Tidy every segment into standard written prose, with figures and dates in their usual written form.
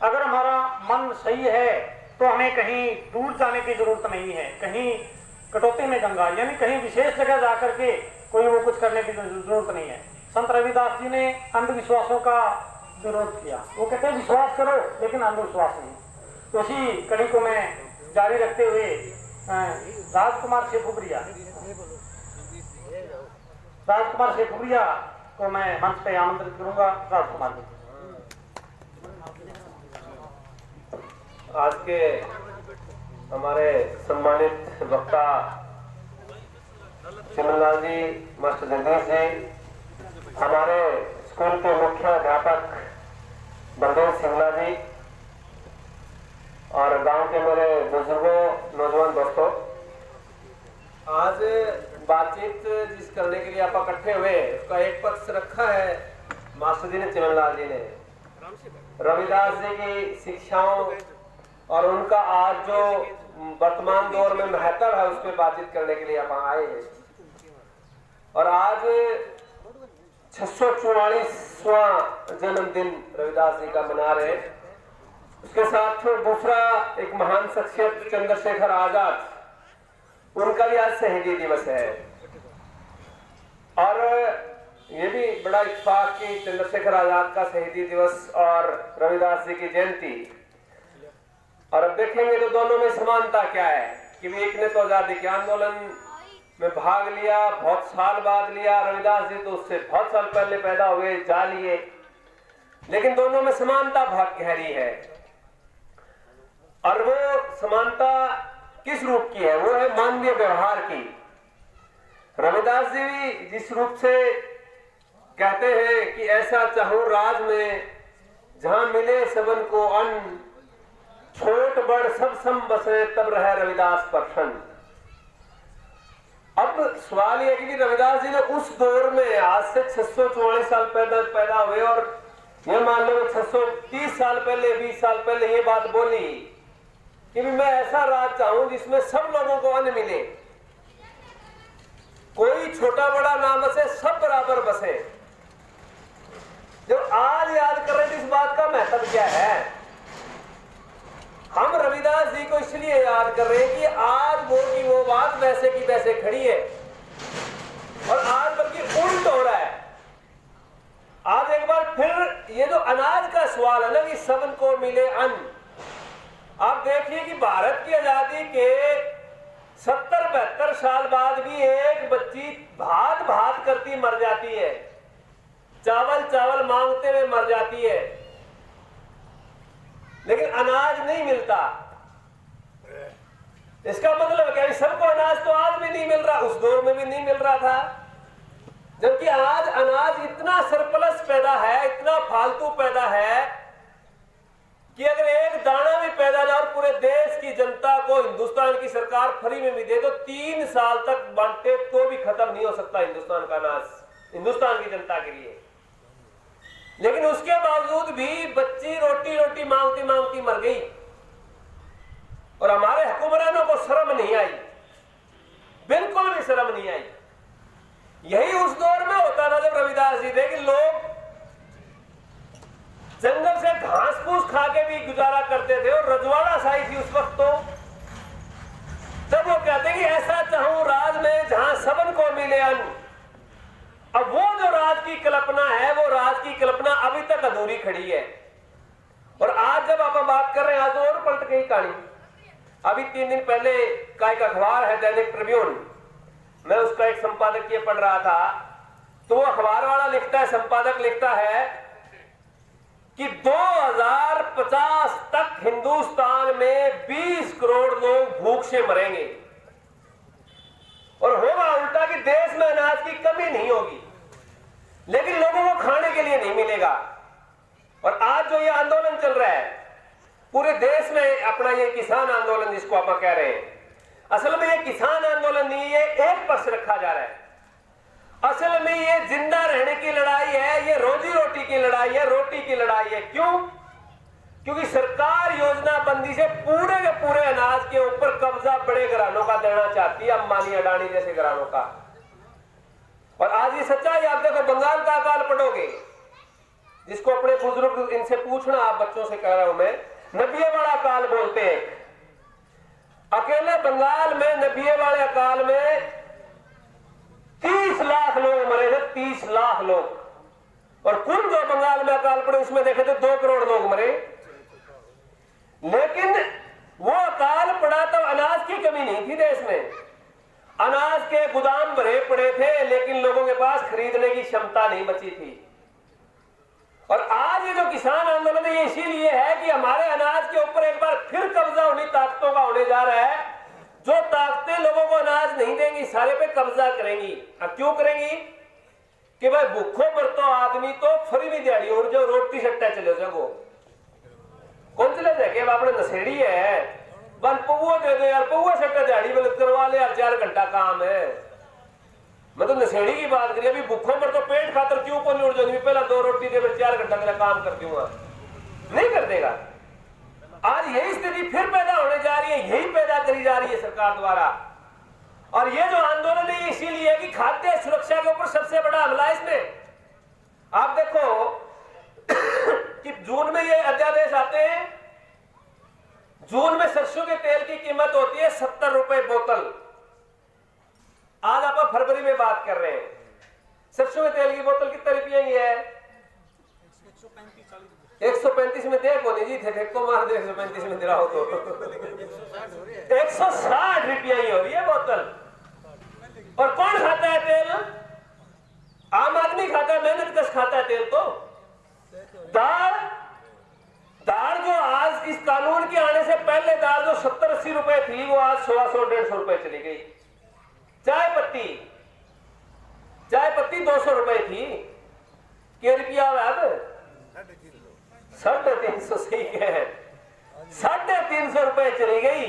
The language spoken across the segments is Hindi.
अगर हमारा मन सही है तो हमें कहीं दूर जाने की जरूरत नहीं है, कहीं कटौती में गंगा यानी कहीं विशेष जगह जाकर के कोई वो कुछ करने की जरूरत नहीं है। संत रविदास जी ने अंधविश्वासों का विरोध किया। वो कहते हैं विश्वास करो लेकिन अंधविश्वास नहीं। तो इसी कड़ी को मैं जारी रखते हुए राजकुमार शेखुरिया को मैं मंच पे आमंत्रित करूंगा। राजकुमार जी। आज के हमारे सम्मानित वक्ता चिमनलाल जी, मास्टर जगदीश जी, हमारे स्कूल के मुख्य अध्यापक बलदेव सिंगला जी और गांव के मेरे बुजुर्गों, नौजवान दोस्तों, आज बातचीत जिस करने के लिए आप इकट्ठे हुए उसका एक पक्ष रखा है मास्टर जी ने, चिमनलाल जी ने रविदास जी की शिक्षाओं और उनका आज जो वर्तमान दौर में महत्व है उस पर बातचीत करने के लिए आप आए हैं। और आज 644वां जन्मदिन रविदास जी का मना रहे। उसके साथ दूसरा एक महान शख्सियत चंद्रशेखर आजाद, उनका भी आज शहीदी दिवस है। और ये भी बड़ा इत्तेफाक कि चंद्रशेखर आजाद का शहीदी दिवस और रविदास जी की जयंती। और अब देखेंगे तो दोनों में समानता क्या है कि एक ने तो आजादी के आंदोलन में भाग लिया, बहुत साल बाद लिया, रविदास जी तो उससे बहुत साल पहले पैदा हुए, जा लिए, लेकिन दोनों में समानता बहुत गहरी है। और वो समानता किस रूप की है? वो है मानवीय व्यवहार की। रविदास जी भी जिस रूप से कहते हैं कि ऐसा चाहूं राज में जहां मिले सबन को अन्न, छोट बड़ सब सम बसे तब रहे रविदास प्रसन्न। अब सवाल यह कि रविदास जी ने उस दौर में आज से 644 साल पैदा हुए और ये मान लो 630 साल पहले, 20 साल पहले ये बात बोली कि मैं ऐसा राज चाहूं जिसमें सब लोगों को अन्न मिले, कोई छोटा बड़ा ना बसे, सब बराबर बसे। जो आज याद कर रहे थे इस बात का महत्व क्या है? हम रविदास जी को इसलिए याद कर रहे हैं कि आज वो की वो बात वैसे की वैसे खड़ी है और आज बल्कि उल्ट हो रहा है। आज एक बार फिर ये जो अनाज का सवाल है ना कि सबन को मिले अन्न, आप देखिए कि भारत की आजादी के 70-72 साल बाद भी एक बच्ची भात भात करती मर जाती है, चावल चावल मांगते हुए मर जाती है, लेकिन अनाज नहीं मिलता। इसका मतलब क्या? सबको अनाज तो आज भी नहीं मिल रहा, उस दौर में भी नहीं मिल रहा था। जबकि आज अनाज इतना सरप्लस पैदा है, इतना फालतू पैदा है कि अगर एक दाना भी पैदा ना और पूरे देश की जनता को हिंदुस्तान की सरकार फ्री में भी दे तो 3 साल तक बांटे तो भी खत्म नहीं हो सकता हिंदुस्तान का अनाज, हिंदुस्तान की जनता के लिए। लेकिन उसके बावजूद भी बच्ची रोटी रोटी मांगती मांगती मर गई और हमारे हुक्मरानों को शर्म नहीं आई, बिल्कुल भी शर्म नहीं आई। यही उस दौर में होता था जब रविदास जी थे कि लोग जंगल से घास फूस खा के भी गुजारा करते थे और रजवाड़ा शाही थी उस वक्त। तो जब वो कहते कि ऐसा चाहूं राज में जहां सबन को मिले अन्न, अब वो जो राज की कल्पना है वो राज की कल्पना अभी तक अधूरी खड़ी है। और आज जब आप बात कर रहे हैं, आज तो और पलट गई कहानी। अभी 3 दिन पहले का एक अखबार है दैनिक ट्रिब्यून, मैं उसका एक संपादकीय पढ़ रहा था, तो वो अखबार वाला लिखता है, संपादक लिखता है कि 2050 तक हिंदुस्तान में 20 करोड़ लोग भूख से मरेंगे और होगा उल्टा कि देश में अनाज की कमी नहीं होगी, लेकिन लोगों को खाने के लिए नहीं मिलेगा। और आज जो ये आंदोलन चल रहा है पूरे देश में, अपना ये किसान आंदोलन जिसको आप कह रहे हैं, असल में ये किसान आंदोलन नहीं, ये एक पक्ष रखा जा रहा है। असल में ये जिंदा रहने की लड़ाई है, ये रोजी रोटी की लड़ाई है, रोटी की लड़ाई है। क्यों? क्योंकि सरकार योजना बंदी से पूरे के पूरे अनाज के ऊपर कब्जा बड़े घरानों का देना चाहती है, अंबानी अडानी जैसे घरानों का। और आज ये सच्चाई आप देखो, बंगाल का अकाल पढ़ोगे इसको अपने बुजुर्ग इनसे पूछना, आप बच्चों से कह रहा हूं मैं, नबिये वाला काल बोलते हैं। अकेले बंगाल में नबिये वाले काल में 30 लाख लोग मरे थे, 30 लाख लोग। और कुल जो बंगाल में अकाल पड़े उसमें देखे तो 2 करोड़ लोग मरे। लेकिन वो अकाल पड़ा तब अनाज की कमी नहीं थी देश में, अनाज के गोदाम भरे पड़े थे, लेकिन लोगों के पास खरीदने की क्षमता नहीं बची थी। और आज ये जो किसान आंदोलन है ये इसीलिए है कि हमारे अनाज के ऊपर एक बार फिर कब्जा उन्हीं ताकतों का होने जा रहा है जो ताकतें लोगों को अनाज नहीं देंगी, सारे पे कब्जा करेंगी। अब क्यों करेंगी कि भाई भूखों पर तो आदमी तो फ्री में दिहाड़ी उड़ जाओ, रोटी सट्टा चले जाओ। कौन चले जाए कि आपने नशेड़ी है, बन पौवा दे दो यार, पौवा सट्टा दिहाड़ी में करवा ले यार, 4 घंटा काम है। मैं तो नशेड़ी की बात करी, अभी भूखों पर तो पेट खातर क्यों को नहीं उड़ जाऊंगी, पहला 2 रोटी दे, 4 घंटा मेरा काम कर दूंगा, नहीं कर देगा। आज यही स्थिति फिर पैदा होने जा रही है, यही पैदा करी जा रही है सरकार द्वारा। और ये जो आंदोलन है इसीलिए कि खाद्य सुरक्षा के ऊपर सबसे बड़ा हमला है इसमें। आप देखो कि जून में ये अध्यादेश आते हैं, जून में सरसों के तेल की कीमत होती है 70 रुपए बोतल। आज आप फरवरी में बात कर रहे हैं, सरसों के तेल की बोतल कितने रुपये की है? 135 में दे कोनी जी थे, को मार दे 135 में दिला हो तो 160 रुपया ही हो रही है बोतल। और कौन खाता है तेल? आम आदमी खाता है, मेहनत कश खाता है तेल। तो दाल जो आज इस कानून के आने से पहले दाल जो 70-80 रुपए थी वो आज 100-150 रुपए चली गई। चाय पत्ती 200 रुपए थी, क्या रुपया अब 350। सही है, 350 रुपए चली गई।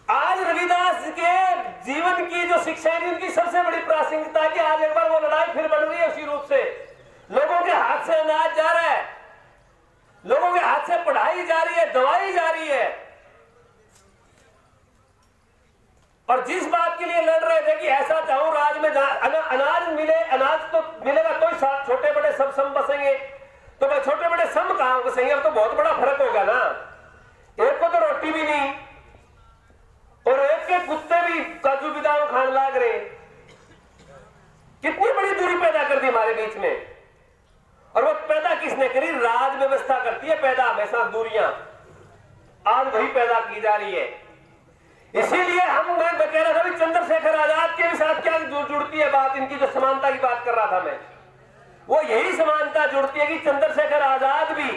आज रविदास के जीवन की जो शिक्षा है उनकी सबसे बड़ी प्रासंगिकता कि आज एक बार वो लड़ाई फिर बढ़ रही है उसी रूप से। लोगों के हाथ से अनाज जा रहा है, लोगों के हाथ से पढ़ाई जा रही है, दवाई जा रही है। और जिस बात के लिए लड़ रहे थे कि ऐसा चाहूं राज में अनाज मिले, अनाज तो मिलेगा तो ही छोटे बड़े सब सम बसेंगे, तो भाई छोटे बड़े सम कहां बसेंगे? अब तो बहुत बड़ा फर्क होगा ना। एक को तो रोटी भी नहीं और एक के कुत्ते भी काजू बादाम खान लाग रहे। कितनी बड़ी दूरी पैदा कर दी हमारे बीच में। और वो पैदा किसने करी? राज व्यवस्था करती है पैदा हमेशा दूरियां, आज वही पैदा की जा रही है। इसीलिए मैं कह रहा था चंद्रशेखर आजाद के साथ क्या जुड़ती है बात, इनकी जो समानता की बात कर रहा था मैं, वो यही समानता जुड़ती है कि चंद्रशेखर आजाद भी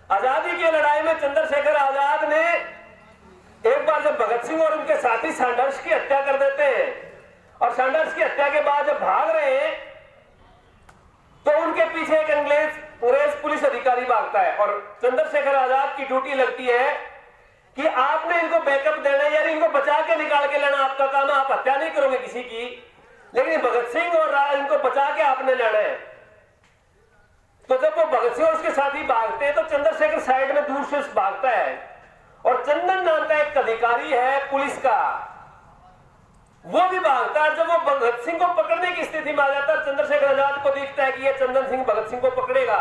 आजादी की लड़ाई में चंद्रशेखर आजाद ने एक बार जब भगत सिंह और उनके साथी सैंडर्स की हत्या कर देते हैं और सैंडर्स की हत्या के बाद जब भाग रहे हैं तो उनके पीछे एक अंग्रेज पुलिस अधिकारी भागता है और चंद्रशेखर आजाद की ड्यूटी लगती है कि आपने इनको बैकअप देना है, यानी इनको बचा के निकाल के लेना आपका काम है। आप हत्या नहीं करोगे किसी की, लेकिन भगत सिंह और इनको बचा के आपने लेना है। तो जब वो भगत सिंह और उसके साथी भागते हैं तो चंद्रशेखर साइड में दूर से भागता है और चंदन नाम का एक अधिकारी है पुलिस का, वो भी भागता है। जब वो भगत सिंह को पकड़ने की स्थिति में आ जाता है, चंद्रशेखर आजाद को दिखता है कि ये चंदन सिंह भगत सिंह को पकड़ेगा,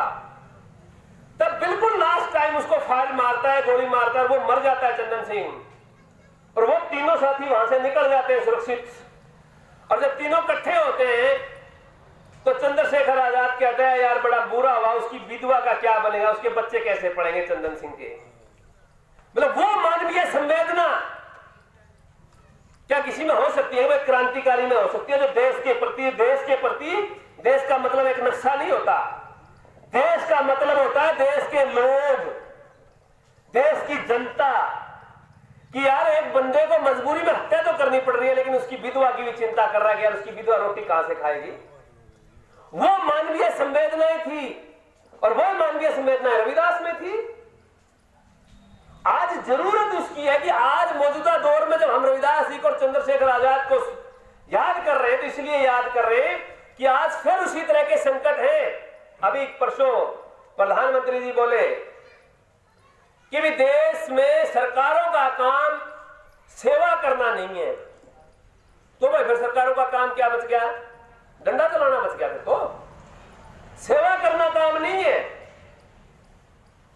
तब बिल्कुल लास्ट टाइम उसको फायर मारता है, गोली मारता है, वो मर जाता है चंदन सिंह और वो तीनों साथी वहां से निकल जाते हैं सुरक्षित। और जब तीनों इकट्ठे होते हैं तो चंद्रशेखर आजाद कहता है यार बड़ा बुरा हुआ, उसकी विधवा का क्या बनेगा, उसके बच्चे कैसे पढ़ेंगे चंदन सिंह के। मतलब वो मानवीय संवेदना क्या किसी में हो सकती है? वो क्रांतिकारी में हो सकती है जो देश के प्रति देश का मतलब एक नक्शा नहीं होता, देश का मतलब होता है देश के लोग, देश की जनता। कि यार एक बंदे को मजबूरी में हत्या तो करनी पड़ रही है लेकिन उसकी विधवा की भी चिंता कर रहा है कि यार उसकी विधवा रोटी कहां से खाएगी। वो मानवीय संवेदनाएं थी और वो मानवीय संवेदनाएं रविदास में थी। आज जरूरत उसकी है कि आज मौजूदा दौर में जब हम रविदास जी को और चंद्रशेखर आजाद को याद कर रहे हैं तो इसलिए याद कर रहे हैं कि आज फिर उसी तरह के संकट हैं। अभी परसों प्रधानमंत्री जी बोले कि भी देश में सरकारों का काम सेवा करना नहीं है, तो भाई फिर सरकारों का काम क्या बच गया? डंडा चलाना बच गया। फिर तो सेवा करना काम नहीं है,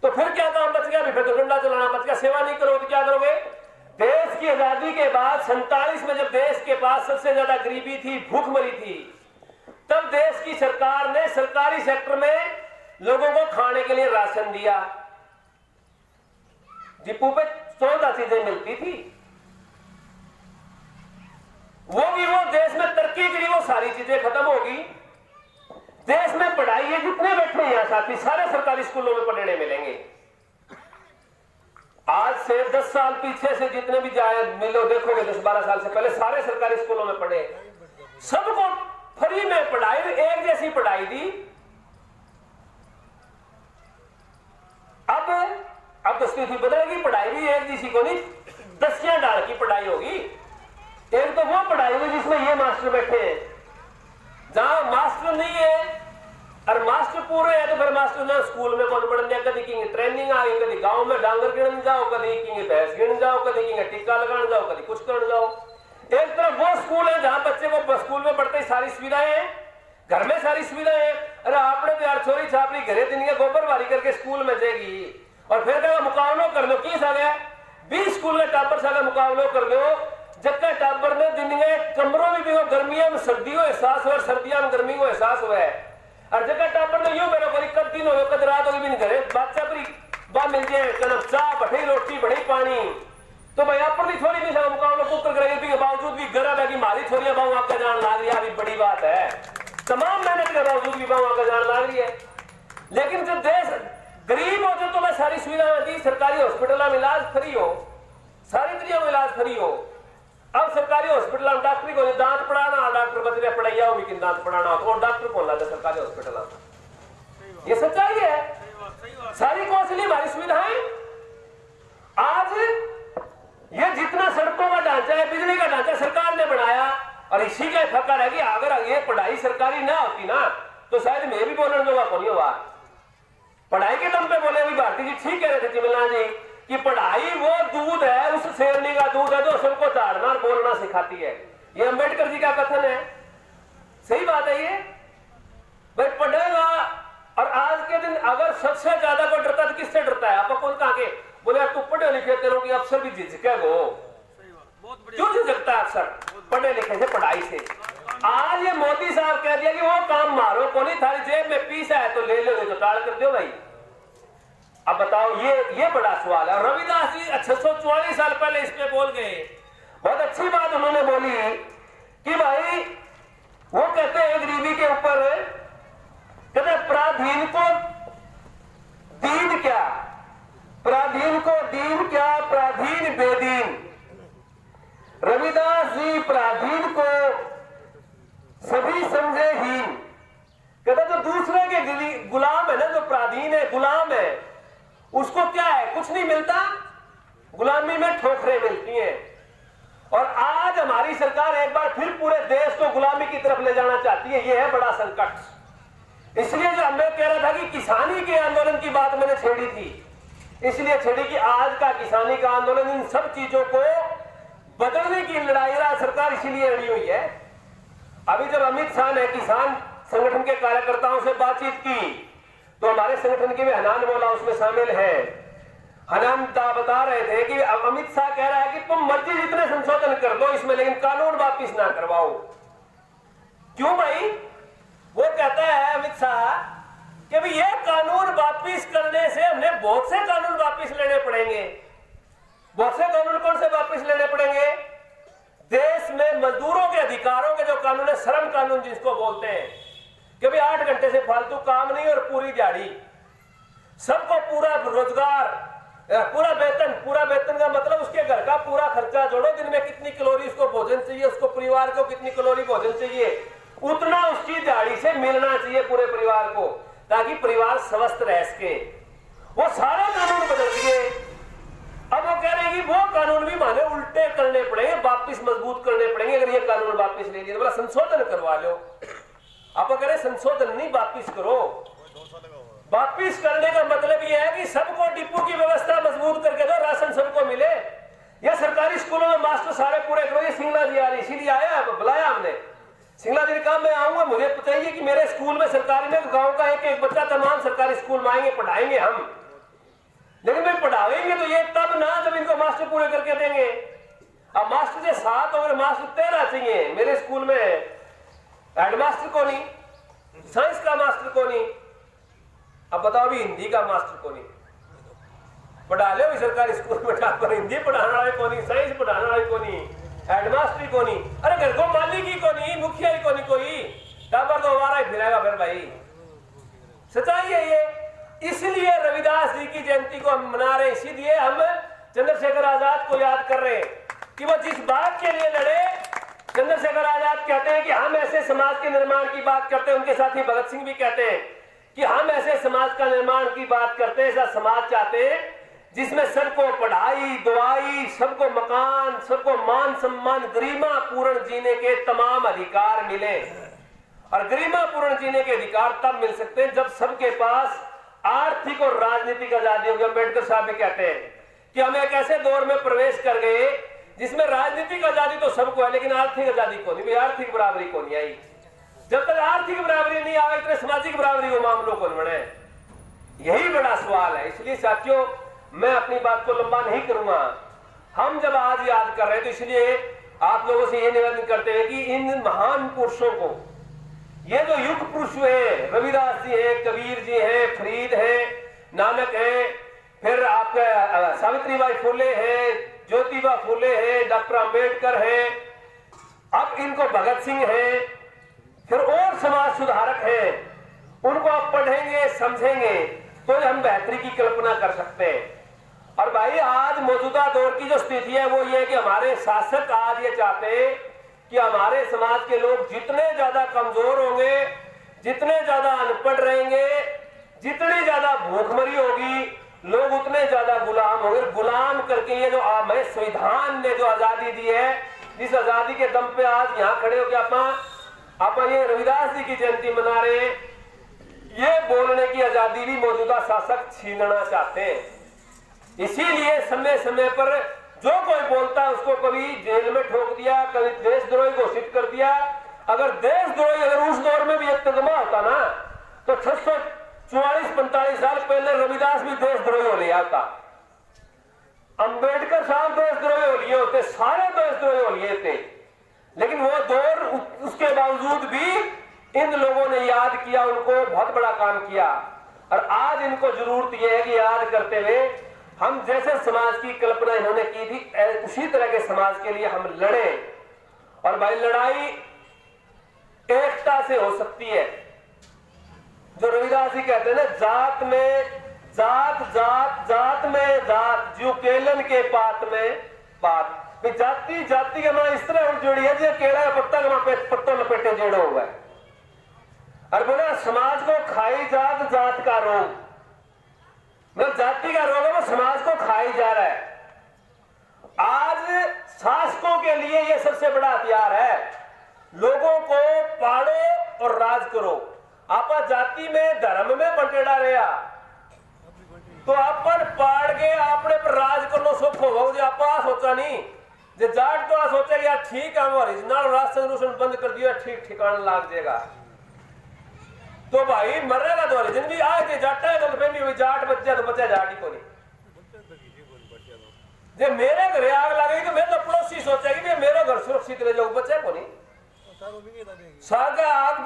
तो फिर क्या काम बच गया? फिर तो डंडा चलाना बच गया। सेवा नहीं करोगे तो क्या करोगे? देश की आजादी के बाद 47 में जब देश के पास सबसे ज्यादा गरीबी थी, भूखमरी थी, तब देश की सरकार ने सरकारी सेक्टर में लोगों को खाने के लिए राशन दिया। डिपो पे 14 चीजें मिलती थी, वो देश में तरक्की के लिए वो सारी चीजें खत्म होगी। देश में पढ़ाई है, जितने बैठे हैं यहां साथी सारे सरकारी स्कूलों में पढ़ने मिलेंगे। आज से 10 साल पीछे से जितने भी जाए मिलो देखोगे, 10-12 साल से पहले सारे सरकारी स्कूलों में पढ़े, सबको फ्री में पढ़ाई, एक जैसी पढ़ाई दी। अब तो स्थिति बदलेगी, पढ़ाई भी एक जैसी को नहीं, दसियां डाल की पढ़ाई होगी। एक तो वो पढ़ाई होगी जिसमें ये मास्टर बैठे हैं, जहां मास्टर नहीं है और मास्टर पूरे है तो फिर मास्टर ना स्कूल में कौन पढ़ने, कभी कहेंगे ट्रेनिंग आ गई, कभी गांव में डांगर गिरने जाओ, कभी कहेंगे भैंस गिरने जाओ, कभी कहेंगे टिक्का लगाने जाओ, कभी कुछ करने जाओ। एक तरफ वो स्कूल है जहां बच्चे को स्कूल में पढ़ते ही सारी सुविधाएं हैं, घर में सारी सुविधाएं हैं। अरे आपने तो यार छोरी छापरी घरे दिन गोबर बारी करके स्कूल में जाएगी और फिर कहेगा मुकाबलो कर लो, किस आ गया 20 स्कूल के टापर से मुकाबलो कर लो, जबकि टापर ने दिन में कमरों में भी हो, गर्मियों में सर्दी हो एहसास हुआ, सर्दियों में गर्मी को एहसास हुआ है। और जगह टापर ने यूं मेरे को कद दिन हो कद रात होगी भी नहीं करे, बादशाह पर बा मिल जाए कनक चाह बढ़ी रोटी बढ़ी पानी, तो भाई आप पर भी थोड़ी भी मुकाबला कुकर करेगी के बावजूद भी गर्म है कि मारी थोड़ी बाहू आपका जान लाग रही है, अभी बड़ी बात है। तमाम मेहनत के बावजूद भी बाहू आपका जान लाग रही है। लेकिन जब देश गरीब हो तो मैं सारी सुविधाएं दी, सरकारी हॉस्पिटल में इलाज फ्री हो, सारी दुनिया में इलाज फ्री हो। अब सरकारी हॉस्पिटल में डॉक्टरी को दांत पढ़ाना, डॉक्टर बच रहे पढ़ाइया होगी कि दांत पढ़ाना हो तो डॉक्टर कौन लाता सरकारी हॉस्पिटल में? ये सच्चाई है। सारी कौशली हमारी सुविधाएं आज ये जितना सड़कों का ढांचा है, बिजली का ढांचा सरकार ने बनाया, और इसी का फकर है कि अगर ये पढ़ाई सरकारी ना होती ना तो शायद मैं भी बोलने दूंगा कौन हुआ। पढ़ाई के दम पे बोले अभी भारती जी ठीक कह रहे थे चिमला जी कि पढ़ाई वो दूध है, उस शेरनी का दूध है जो सबको झाड़ना और बोलना सिखाती है। ये अंबेडकर जी का कथन है, सही बात है ये। भाई पढ़ेगा, और आज के दिन अगर सबसे ज्यादा कोई डरता तो किससे डरता है? आप कौन कहा के बोले तू पढ़े लिखे तेरों की अफसर भी झिझके वो, क्यों झिझकता है अफसर? पढ़े लिखे से, पढ़ाई से। आज ये मोदी साहब कह दिया कि वो काम मारो को नहीं, थारी जेब में पीसा है तो ले लो, तो टाल कर दो भाई। अब बताओ, ये बड़ा सवाल है। रविदास जी 644 साल पहले इस पे बोल गए, बहुत अच्छी बात उन्होंने बोली कि भाई वो कहते हैं गरीबी के ऊपर, कहते पराधीन को दीन क्या, पराधीन को दीन क्या, पराधीन बेदीन। रविदास जी पराधीन को सभी समझे हीन। कहते जो दूसरे के गुलाम है ना, जो पराधीन है, गुलाम है, उसको क्या है? कुछ नहीं मिलता, गुलामी में ठोकरें मिलती हैं। और आज हमारी सरकार एक बार फिर पूरे देश को गुलामी की तरफ ले जाना चाहती है। यह है बड़ा संकट। इसलिए जो मैं कह रहा था कि किसानी के आंदोलन की बात मैंने छेड़ी थी, इसलिए छेड़ी कि आज का किसानी का आंदोलन इन सब चीजों को बदलने की लड़ाई सरकार इसीलिए लड़ी हुई है। अभी जब अमित शाह ने किसान संगठन के कार्यकर्ताओं से बातचीत की तो हमारे संगठन के भी हनान मौला उसमें शामिल है। हनान बता रहे थे कि अमित शाह कह रहा है कि तुम मर्जी जितने संशोधन कर दो इसमें, लेकिन कानून वापिस ना करवाओ। क्यों भाई? वो कहता है अमित शाह कि भाई ये कानून वापिस करने से हमने बहुत से कानून वापिस लेने पड़ेंगे। बहुत से कानून कौन से वापिस लेने पड़ेंगे? देश में मजदूरों के अधिकारों के जो कानून है, श्रम कानून जिसको बोलते हैं, कि भाई 8 घंटे से फालतू काम नहीं और पूरी दिहाड़ी, सबको पूरा रोजगार, पूरा वेतन। पूरा वेतन का मतलब उसके घर का पूरा खर्चा जोड़ो, दिन में कितनी कैलोरी उसको भोजन चाहिए, उसको परिवार को कितनी कैलोरी भोजन चाहिए, उतना उसकी दिहाड़ी से मिलना चाहिए पूरे परिवार को, ताकि परिवार स्वस्थ रह सके। वो सारे कानून बदल दिए। अब वो कह रहे हैं कि वो कानून भी माने उल्टे करने पड़ेंगे, वापिस मजबूत करने पड़ेंगे अगर ये कानून वापिस ले लिए तो। बोला संशोधन करवा लो। आप कह रहे संशोधन नहीं, वापिस करो। वापिस करने का मतलब यह है कि सबको डिपो की व्यवस्था मजबूत करके दो, राशन सबको मिले। या सरकारी स्कूलों में मास्टर सारे पूरे करो। ये सिंगला जी आ रही, इसीलिए आया बुलाया हमने सिंगला जी ने कहा मैं आऊंगा, मुझे बताइए कि मेरे स्कूल में सरकारी में गांव का एक बच्चा तमाम सरकारी स्कूल में आएंगे, पढ़ाएंगे हम, लेकिन भाई पढ़ाएंगे तो ये तब ना जब इनको मास्टर पूरे करके देंगे। अब मास्टर के 7 और मास्टर 13 चाहिए मेरे स्कूल में, हेडमास्टर को नहीं, साइंस का मास्टर को नहीं, अब बताओ भी हिंदी का मास्टर को नहीं पढ़ा लो भी सरकारी स्कूल में, पर हिंदी पढ़ाने वाले को नहीं, साइंस पढ़ाने वाले को नहीं, हेडमास्टर को नहीं, अरे घर को मालिक ही को नहीं, मुखिया ही को नहीं, कोई टाबर तो हमारा ही फिरेगा फिर भाई। सच्चाई है ये। इसलिए रविदास जी की जयंती को हम मना रहे, इसीलिए हम चंद्रशेखर आजाद को याद कर रहे हैं कि वो जिस बात के लिए लड़े। चंद्रशेखर आजाद कहते हैं कि हम ऐसे समाज के निर्माण की बात करते हैं, उनके साथी भगत सिंह भी कहते हैं कि हम ऐसे समाज का निर्माण की बात करते हैं, ऐसा समाज चाहते हैं जिसमें सबको पढ़ाई दुआई, सबको मकान, सबको मान सम्मान, गरिमा पूर्ण जीने के तमाम अधिकार मिले। और गरिमा पूर्ण जीने के अधिकार तब मिल सकते हैं जब सबके पास आर्थिक और राजनीतिक आजादी होगी। अम्बेडकर साहब भी कहते हैं कि हम एक ऐसे दौर में प्रवेश कर गए जिसमें राजनीतिक आजादी तो सबको है लेकिन आर्थिक आजादी को नहीं, आर्थिक बराबरी को नहीं आई। जब तक आर्थिक बराबरी नहीं आए इतने सामाजिक बराबरी को मामलों को नहीं बने। यही बड़ा सवाल है। इसलिए साथियों मैं अपनी बात को लंबा नहीं करूंगा। हम जब आज याद कर रहे हैं तो इसलिए आप लोगों से ये निवेदन करते हैं कि इन महान पुरुषों को, ये जो युग पुरुष है, रविदास जी हैं, कबीर जी हैं, फरीद हैं, नानक हैं, फिर आपका सावित्रीबाई फुले हैं, ज्योतिबा फुले हैं, डॉक्टर अंबेडकर हैं, अब इनको भगत सिंह हैं, फिर और समाज सुधारक हैं, उनको आप पढ़ेंगे समझेंगे तो हम बेहतरी की कल्पना कर सकते हैं। और भाई आज मौजूदा दौर की जो स्थिति है वो ये है कि हमारे शासक आज ये चाहते हैं कि हमारे समाज के लोग जितने ज्यादा कमजोर होंगे, जितने ज्यादा अनपढ़ रहेंगे, जितनी ज्यादा भूखमरी होगी, लोग उतने ज्यादा गुलाम होंगे। गुलाम करके ये जो हमें संविधान ने जो आजादी दी है, जिस आजादी के दम पे आज यहाँ खड़े होकर आप ये रविदास जी की जयंती मना रहे हैं, ये बोलने की आजादी भी मौजूदा शासक छीनना चाहते हैं। इसीलिए समय समय पर जो कोई बोलता है उसको कभी जेल में ठोक दिया, कभी देशद्रोही घोषित कर दिया। अगर देशद्रोही अगर उस दौर में भी एक तगमा होता ना तो 644-45 साल पहले रविदास भी देशद्रोही हो लिया होता, अंबेडकर साहब देशद्रोही हो लिए होते, सारे देशद्रोही हो लिए थे। लेकिन वो दौर उसके बावजूद भी इन लोगों ने याद किया, उनको बहुत बड़ा काम किया। और आज इनको जरूरत यह है कि याद करते हुए हम जैसे समाज की कल्पना इन्होंने की थी उसी तरह के समाज के लिए हम लड़े। और भाई लड़ाई एकता से हो सकती है। जो रविदास जी कहते हैं ना, जात में जात, जात जात में जात, जो केलन के पात में पात। जाति जाति के मां इस तरह जुड़ी है जो केला का पत्ता के पत्तों लपेटे जोड़ो हुआ है। और बोला समाज को खाई जात, जात का रोग, मतलब जाति का रोग है वो समाज को खाई जा रहा है। आज शासकों के लिए ये सबसे बड़ा हथियार है, लोगों को पाड़ो और राज करो। आप जाति में धर्म में बंटेड़ा रहा तो अपन पाड़ के आपने पर राज करना सुख हो जो आप सोचा नहीं। जो जाट तो सोचा यार ठीक है ओरिजिनल राशन बंद कर दिया, ठीक ठिकाना लाग जाएगा। तो भाई मरेगा तो ओरिजिन भी आज जाटा है तो जाट बच्चा तो बच्चा जाट ही को नहीं। जे मेरे घर आग लगी तो मैं तो पड़ोसी सोचेगी मेरा घर सुरक्षित रह जाऊ, बच्चा को नहीं। आग